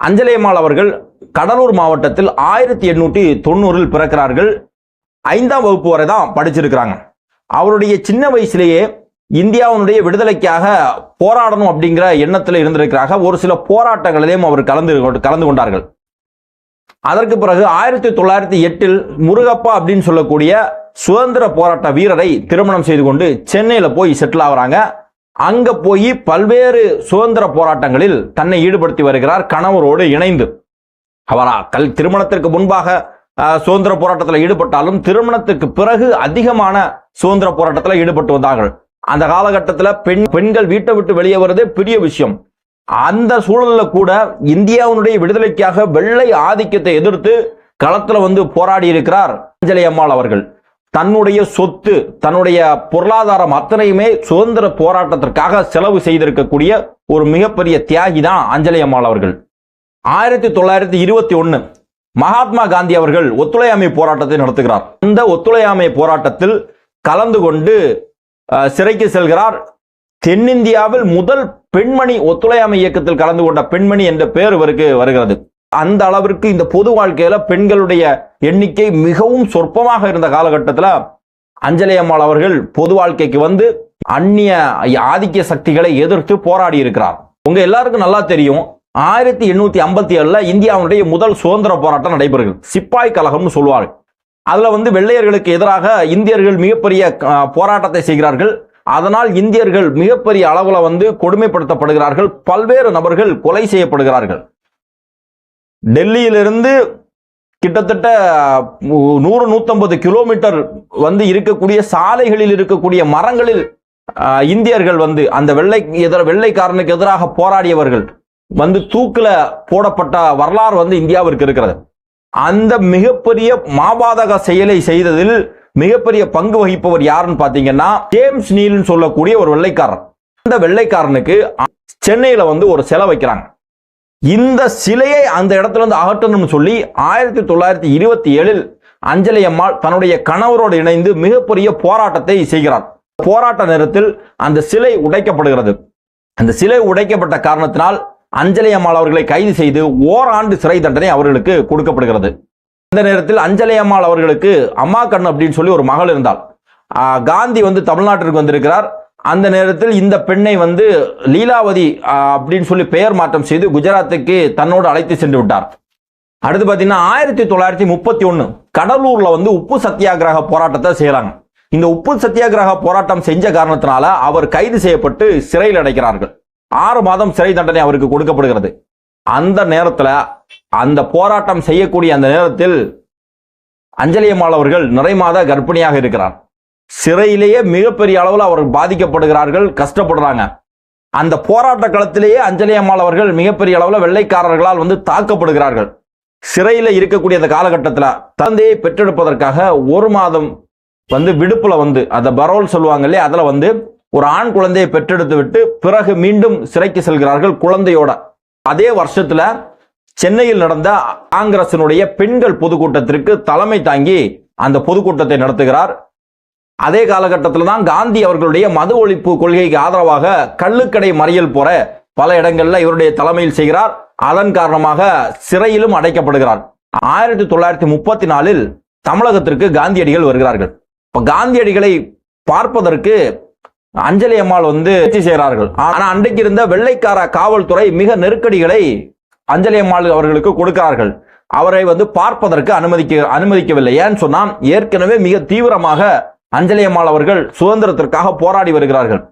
அஞ்சலை அம்மாள் அவர்கள் கடலூர் மாவட்டத்தில் 1890 பிறக்கிறார்கள். 5ஆம் வகுப்பு வரை தான் படிச்சிருக்கிறாங்க. அவருடைய சின்ன வயசுலேயே இந்தியாவுடைய விடுதலைக்காக போராடணும் அப்படிங்கிற எண்ணத்தில் இருந்திருக்கிறாங்க. ஒரு சில போராட்டங்களிலேயும் அவர் கலந்து கொண்டார்கள். அதற்கு பிறகு 1908 முருகப்பா அப்படின்னு சொல்லக்கூடிய சுதந்திர போராட்ட வீரரை திருமணம் செய்து கொண்டு சென்னையில் போய் செட்டில் ஆகுறாங்க. அங்க போய் பல்வேறு சுதந்திர போராட்டங்களில் தன்னை ஈடுபடுத்தி வருகிறார் கணவரோடு இணைந்து. அவர் திருமணத்திற்கு முன்பாக சுதந்திர போராட்டத்தில் ஈடுபட்டாலும் திருமணத்திற்கு பிறகு அதிகமான சுதந்திர போராட்டத்தில் ஈடுபட்டு வந்தார்கள். அந்த காலகட்டத்தில் பெண்கள் வீட்டை விட்டு வெளியே வருவதே பெரிய விஷயம். அந்த சூழல்ல கூட இந்தியாவுடைய விடுதலைக்காக வெள்ளை ஆதிக்கத்தை எதிர்த்து களத்துல போராடி இருக்கிறார் அஞ்சலை அம்மாள் அவர்கள். தன்னுடைய சொத்து, தன்னுடைய பொருளாதாரம் அத்தனையுமே சுதந்திர போராட்டத்திற்காக செலவு செய்திருக்கக்கூடிய ஒரு மிகப்பெரிய தியாகி தான் அஞ்சலை அம்மாள் அவர்கள். 1921 மகாத்மா காந்தி அவர்கள் ஒத்துழையாமை போராட்டத்தை நடத்துகிறார். இந்த ஒத்துழையாமை போராட்டத்தில் கலந்து கொண்டு சிறைக்கு செல்கிறார். தென்னிந்தியாவில் முதல் பெண்மணி ஒத்துழையாமை இயக்கத்தில் கலந்து கொண்ட பெண்மணி என்ற பெயர் இவருக்கு வருகிறது. அந்த அளவிற்கு இந்த பொது வாழ்க்கையில பெண்களுடைய எண்ணிக்கை மிகவும் சொற்பமாக இருந்த காலகட்டத்தில் அஞ்சலை அம்மாள் அவர்கள் பொது வாழ்க்கைக்கு வந்து அந்நிய ஆதிக்க சக்திகளை எதிர்த்து போராடி இருக்கிறார். உங்க எல்லாருக்கும் நல்லா தெரியும், 1857 இந்தியாவுடைய முதல் சுதந்திர போராட்டம் நடைபெறுகிறது. சிப்பாய் கழகம்னு சொல்லுவார்கள். அதுல வெள்ளையர்களுக்கு எதிராக இந்தியர்கள் மிகப்பெரிய போராட்டத்தை செய்கிறார்கள். அதனால் இந்தியர்கள் மிகப்பெரிய அளவுல கொடுமைப்படுத்தப்படுகிறார்கள். பல்வேறு நபர்கள் கொலை செய்யப்படுகிறார்கள். டெல்லியிலிருந்து கிட்டத்தட்ட 100-150 கிலோமீட்டர் இருக்கக்கூடிய சாலைகளில் இருக்கக்கூடிய மரங்களில் இந்தியர்கள் அந்த வெள்ளைக்காரனுக்கு எதிராக போராடியவர்கள் தூக்கில போடப்பட்ட வரலாறு இந்தியாவிற்கு இருக்கிறது. அந்த மிகப்பெரிய மாபாதக செயலை செய்ததில் மிகப்பெரிய பங்கு வகிப்பவர் யாருன்னு பாத்தீங்கன்னா ஜேம்ஸ் நீல் சொல்லக்கூடிய ஒரு வெள்ளைக்காரன். அந்த வெள்ளைக்காரனுக்கு சென்னையில ஒரு சிலை வைக்கிறாங்க. இந்த சிலையை அந்த இடத்துல அகற்றணும்னு சொல்லி 1927 அஞ்சலை அம்மாள் தன்னுடைய கணவரோடு இணைந்து மிகப்பெரிய போராட்டத்தை செய்கிறார். போராட்ட நேரத்தில் அந்த சிலை உடைக்கப்படுகிறது. அந்த சிலை உடைக்கப்பட்ட காரணத்தினால் அஞ்சலை அம்மாள் அவர்களை கைது செய்து ஓராண்டு சிறை தண்டனை அவர்களுக்கு கொடுக்கப்படுகிறது. இந்த நேரத்தில் அஞ்சலை அம்மாள் அவர்களுக்கு அம்மா கண்ணு அப்படின்னு சொல்லி ஒரு மகள் இருந்தால். காந்தி தமிழ்நாட்டிற்கு வந்திருக்கிறார். அந்த நேரத்தில் இந்த பெண்ணை லீலாவதி அப்படின்னு சொல்லி பெயர் மாற்றம் செய்து குஜராத்துக்கு தன்னோடு அழைத்து சென்று விட்டார். அடுத்து பார்த்தீங்கன்னா 1931 கடலூர்ல உப்பு சத்தியாகிரக போராட்டத்தை செய்யறாங்க. இந்த உப்பு சத்தியாகிரக போராட்டம் செஞ்ச காரணத்தினால அவர் கைது செய்யப்பட்டு சிறையில் அடைக்கிறார்கள். 6 மாதம் சிறை தண்டனை அவருக்கு கொடுக்கப்படுகிறது. அந்த நேரத்தில் அந்த போராட்டம் செய்யக்கூடிய அந்த நேரத்தில் அஞ்சலை அம்மாள் அவர்கள் நிறைமாத கர்ப்பிணியாக இருக்கிறார். சிறையிலேயே மிகப்பெரிய அளவில் அவர்கள் பாதிக்கப்படுகிறார்கள், கஷ்டப்படுறாங்க. அந்த போராட்ட களத்திலேயே அஞ்சலை அம்மாள் அவர்கள் மிகப்பெரிய அளவில் வெள்ளைக்காரர்களால் தாக்கப்படுகிறார்கள். சிறையில் இருக்கக்கூடிய அந்த காலகட்டத்தில் தந்தையை பெற்றெடுப்பதற்காக 1 மாதம் விடுப்புல அந்த பரோல் சொல்லுவாங்க இல்லையா, அதுல ஒரு ஆண் குழந்தையை பெற்றெடுத்து விட்டு பிறகு மீண்டும் சிறைக்கு செல்கிறார்கள் குழந்தையோட. அதே வருஷத்துல சென்னையில் நடந்த காங்கிரசினுடைய பெண்கள் பொதுக்கூட்டத்திற்கு தலைமை தாங்கி அந்த பொதுக்கூட்டத்தை நடத்துகிறார். அதே காலகட்டத்தில் தான் காந்தி அவர்களுடைய மது ஒழிப்பு கொள்கைக்கு ஆதரவாக கள்ளுக்கடை மறியல் போற பல இடங்கள்ல இவருடைய தலைமையில் செய்கிறார். அதன் காரணமாக சிறையிலும் அடைக்கப்படுகிறார். 1934 தமிழகத்திற்கு காந்தியடிகள் வருகிறார்கள். இப்ப காந்தியடிகளை பார்ப்பதற்கு அஞ்சலை அம்மாள் முயற்சி செய்கிறார்கள். ஆனா அன்றைக்கு இருந்த வெள்ளைக்கார காவல்துறை மிக நெருக்கடிகளை அஞ்சலை அம்மாள் அவர்களுக்கு கொடுக்கிறார்கள். அவரை பார்ப்பதற்கு அனுமதிக்கவில்லை. ஏன்னு சொன்னா ஏற்கனவே மிக தீவிரமாக அஞ்சலை அம்மாள் அவர்கள் சுதந்திரத்திற்காக போராடி வருகிறார்கள்.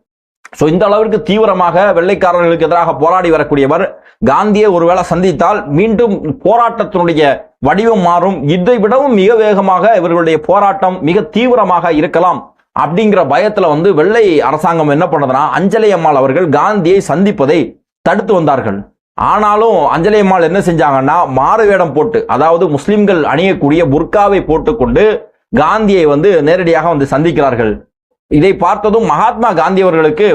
இந்த அளவிற்கு தீவிரமாக வெள்ளைக்காரர்களுக்கு எதிராக போராடி வரக்கூடியவர் காந்தியை ஒருவேளை சந்தித்தால் மீண்டும் போராட்டத்தினுடைய வடிவம் மாறும், இதை விடவும் மிக வேகமாக இவர்களுடைய போராட்டம் மிக தீவிரமாக இருக்கலாம் அப்படிங்கிற பயத்துல வெள்ளை அரசாங்கம் என்ன பண்ணதுன்னா அஞ்சலை அம்மாள் அவர்கள் காந்தியை சந்திப்பதை தடுத்து வந்தார்கள். ஆனாலும் அஞ்சலை அம்மாள் என்ன செஞ்சாங்கன்னா மாறு வேடம் போட்டு, அதாவது முஸ்லிம்கள் அணியக்கூடிய புர்காவை போட்டுக்கொண்டு காந்தியை நேரடியாக சந்திக்கிறார்கள். இதை பார்த்ததும் மகாத்மா காந்தி அவர்களுக்கு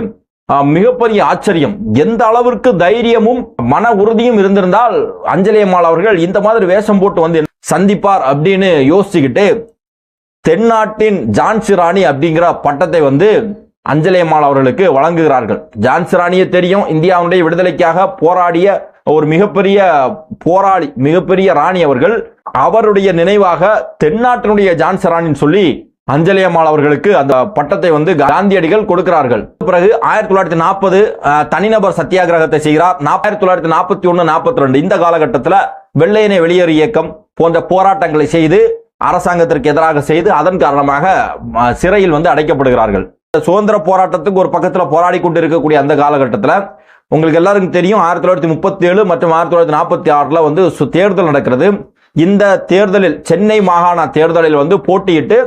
மிகப்பெரிய ஆச்சரியம். எந்த அளவிற்கு தைரியமும் மன உறுதியும் இருந்திருந்தால் அஞ்சலை அம்மாள் அவர்கள் இந்த மாதிரி வேஷம் போட்டு சந்திப்பார் அப்படின்னு யோசிச்சுக்கிட்டு தென்னாட்டின் ஜான்சி ராணி அப்படிங்கிற பட்டத்தை அஞ்சலை அம்மாள் அவர்களுக்கு வழங்குகிறார்கள். ஜான்சி ராணியை தெரியும், இந்தியாவுடைய விடுதலைக்காக போராடிய ஒரு மிகப்பெரிய போராளி, மிகப்பெரிய ராணி அவர்கள். அவருடைய நினைவாக தென்னாட்டினுடைய ஜான்சி ராணின்னு சொல்லி அஞ்சலி அம்மாள் அவர்களுக்கு அந்த பட்டத்தை வந்து காந்தியடிகள் கொடுக்கிறார்கள். பிறகு 1940 தனிநபர் சத்தியாகிரகத்தை செய்கிறார். 1941, 42 இந்த காலகட்டத்தில் வெள்ளையனே வெளியேறு இயக்கம் போன்ற போராட்டங்களை செய்து அரசாங்கத்திற்கு எதிராக செய்து அதன் காரணமாக சிறையில் வந்து அடைக்கப்படுகிறார்கள். சுதந்திர போராட்டத்துக்கு ஒரு பக்கத்தில் போராடி கொண்டு இருக்கக்கூடிய அந்த காலகட்டத்தில் உங்களுக்கு எல்லாருக்கும் தெரியும் 1937 மற்றும் 1946 வந்து தேர்தல் நடக்கிறது. இந்த தேர்தலில் சென்னை மாகாண தேர்தலில் வந்து போட்டியிட்டு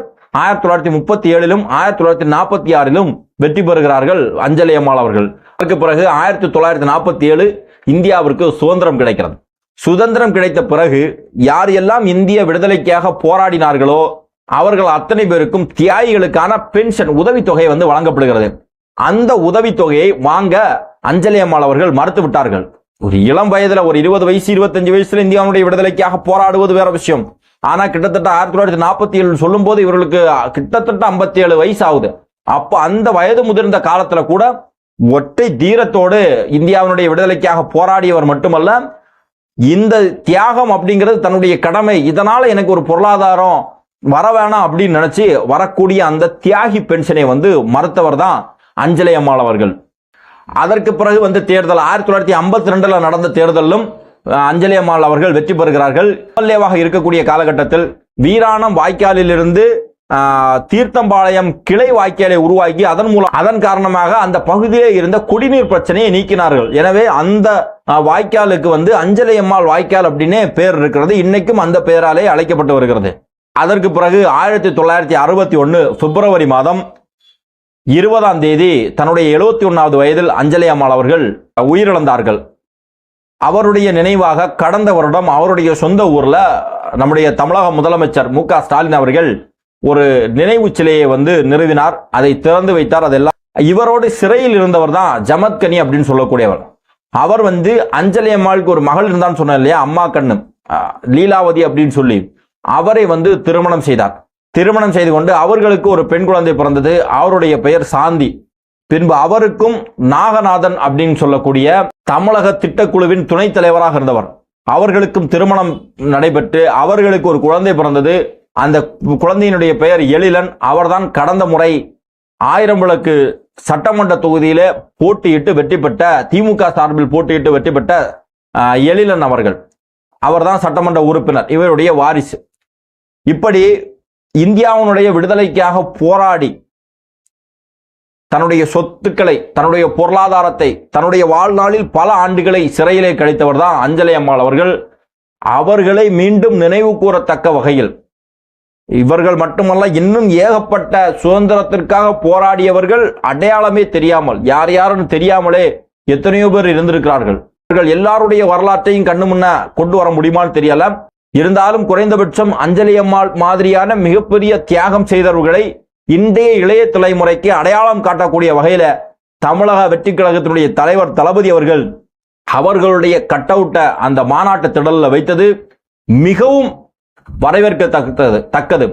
1937லும் 1946லும் வெற்றி பெறுகிறார்கள் அஞ்சலி அம்மாள் அவர்கள். அதற்கு பிறகு 1947 இந்தியாவிற்கு சுதந்திரம் கிடைக்கிறது. சுதந்திரம் கிடைத்த பிறகு யார் எல்லாம் இந்திய விடுதலைக்காக போராடினார்களோ அவர்கள் அத்தனை பேருக்கும் தியாகிகளுக்கான பென்ஷன் உதவித்தொகை வந்து வழங்கப்படுகிறது. அந்த உதவித்தொகையை வாங்க அஞ்சலி அம்மாள் அவர்கள் மறுத்து விட்டார்கள். ஒரு இளம் வயதுல ஒரு 20 வயசு 25 வயசுல இந்தியாவுடைய விடுதலைக்காக போராடுவது வேற விஷயம். ஆனா கிட்டத்தட்ட 1947 சொல்லும் போது இவர்களுக்கு கிட்டத்தட்ட 57 வயசு ஆகுது. அப்ப அந்த வயது முதிர்ந்த காலத்துல கூட ஒற்றை தீரத்தோடு இந்தியாவினுடைய விடுதலைக்காக போராடியவர் மட்டுமல்ல, இந்த தியாகம் அப்படிங்கிறது தன்னுடைய கடமை, இதனால எனக்கு ஒரு பொருளாதாரம் வர வேணாம் அப்படின்னு நினைச்சு வரக்கூடிய அந்த தியாகி பென்ஷனை வந்து மறுத்தவர் தான் அஞ்சலி அம்மாள் அவர்கள். அதற்கு பிறகு வந்து தேர்தல் 1952 நடந்த தேர்தலும் அஞ்சலி அம்மாள் அவர்கள் வெற்றி பெறுகிறார்கள். எம்எல்ஏவாக இருக்கக்கூடிய காலகட்டத்தில் வீராணம் வாய்க்காலில் இருந்து தீர்த்தம்பாளையம் கிளை வாய்க்காலை உருவாக்கி அதன் காரணமாக அந்த பகுதியிலே இருந்த குடிநீர் பிரச்சனையை நீக்கினார்கள். எனவே அந்த வாய்க்காலுக்கு வந்து அஞ்சலி அம்மாள் வாய்க்கால் அப்படின்னே பேர் இருக்கிறது. இன்னைக்கும் அந்த பெயராலே அழைக்கப்பட்டு வருகிறது. அதற்கு பிறகு 1961 பிப்ரவரி மாதம் 20ஆம் தேதி தன்னுடைய 71வது வயதில் அஞ்சலி அம்மாள் அவர்கள் உயிரிழந்தார்கள். அவருடைய நினைவாக கடந்த வருடம் அவருடைய சொந்த ஊர்ல நம்முடைய தமிழக முதலமைச்சர் மு.க. ஸ்டாலின் அவர்கள் ஒரு நினைவு சிலையை வந்து நிறுவினார். அதை திறந்து வைத்தார். அதெல்லாம் இவரோடு சிறையில் இருந்தவர் தான் ஜமத்கனி அப்படின்னு சொல்லக்கூடியவர். அவர் வந்து அஞ்சலி அம்மாளுக்கு ஒரு மகள் இருந்தான்னு சொன்ன இல்லையா, அம்மா கண்ணு லீலாவதி அப்படின்னு சொல்லி அவரை வந்து திருமணம் செய்தார். திருமணம் செய்து கொண்டு அவர்களுக்கு ஒரு பெண் குழந்தை பிறந்தது. அவருடைய பெயர் சாந்தி. பின்பு அவருக்கும் நாகநாதன் அப்படின்னு சொல்லக்கூடிய தமிழக திட்டக்குழுவின் துணைத் தலைவராக இருந்தவர், அவர்களுக்கும் திருமணம் நடைபெற்று அவர்களுக்கு ஒரு குழந்தை பிறந்தது. அந்த குழந்தையினுடைய பெயர் எழிலன். அவர்தான் கடந்த முறை 1000 விளக்கு சட்டமன்ற தொகுதியில போட்டியிட்டு வெற்றி பெற்ற, திமுக சார்பில் போட்டியிட்டு வெற்றி பெற்ற எழிலன் அவர்கள். அவர்தான் சட்டமன்ற உறுப்பினர், இவருடைய வாரிசு. இப்படி இந்தியாவினுடைய விடுதலைக்காக போராடி தன்னுடைய சொத்துக்களை, தன்னுடைய பொருளாதாரத்தை, தன்னுடைய வாழ்நாளில் பல ஆண்டுகளை சிறையிலே கழித்தவர் தான் அஞ்சலி அம்மாள் அவர்கள். அவர்களை மீண்டும் நினைவு கூறத்தக்க வகையில் இவர்கள் மட்டுமல்ல, இன்னும் ஏகப்பட்ட சுதந்திரத்திற்காக போராடியவர்கள் அடையாளமே தெரியாமல், யார் யாருன்னு தெரியாமலே எத்தனையோ பேர் இருந்திருக்கிறார்கள். இவர்கள் எல்லாருடைய வரலாற்றையும் கண்ணு முன்ன கொண்டு வர முடியுமான்னு தெரியல. இருந்தாலும் குறைந்தபட்சம் அஞ்சலி அம்மாள் மாதிரியான மிகப்பெரிய தியாகம் செய்தவர்களை இன்றைய இளைய தலைமுறைக்கு அடையாளம் காட்டக்கூடிய வகையில தமிழக வெற்றி கழகத்தினுடைய தலைவர் தளபதி அவர்கள் அவர்களுடைய கட் அவுட்டை அந்த மாநாட்டு திடலில் வைத்தது மிகவும் வரவேற்கத்தக்கது.